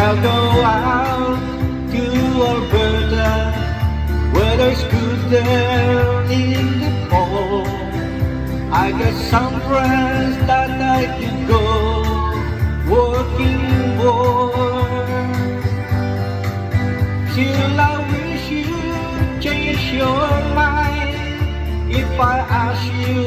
I'll go out to Alberta, where there's good there in the fall. I got some friends that I could go working for. Still I wish you change your mind if I ask you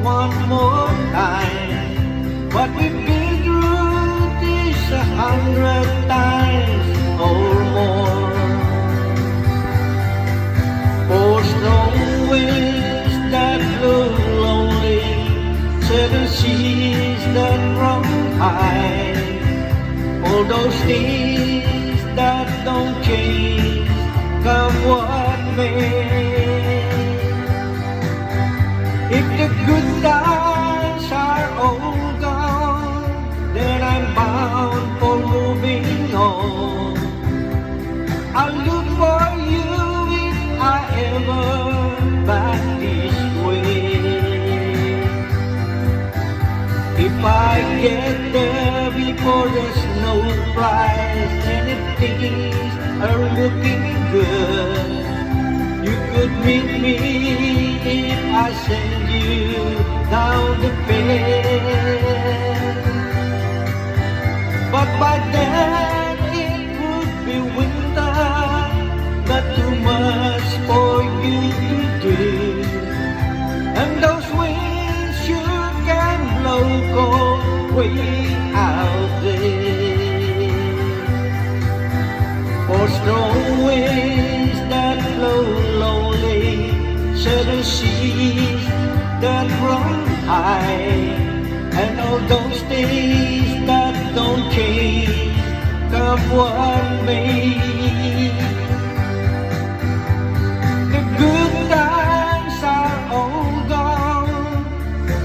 one more time. But we've been through this 100 times or more. For strong winds that blow lonely, certain seas that run high, all those things that don't change, come what may. If the good times are all gone, then I'm bound for moving on. I'll look for you if I ever back this way. If I get there before the snow flies and if things are looking good, you could meet me if I send you down the bend. But by then it would be winter, not too much for you to do, and those winds sure can blow cold way out there. For strong winds that blow lonely, certain seas that run high, and all those things that don't change, come what may. The good times are all gone,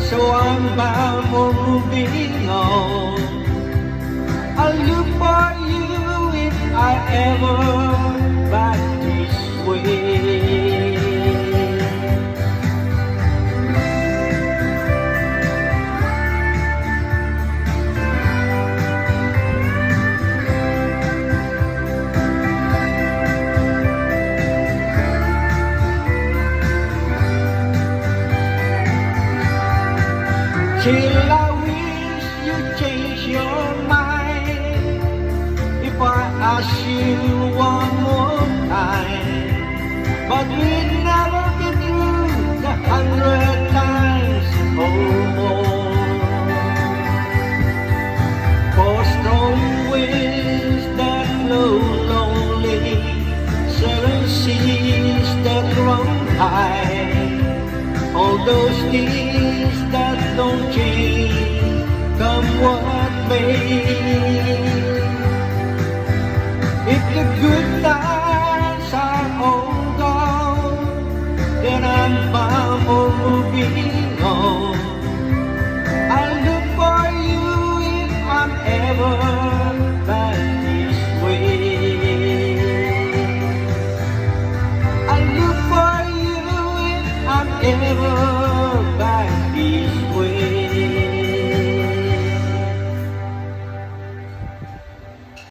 so I'm bound for moving on. I'll look for you if I ever back this way. Till I wish you change your mind if I ask you one more time. But we'd never be through the 100 times or more. For strong winds that blow lonely, certain seas that run high, all those things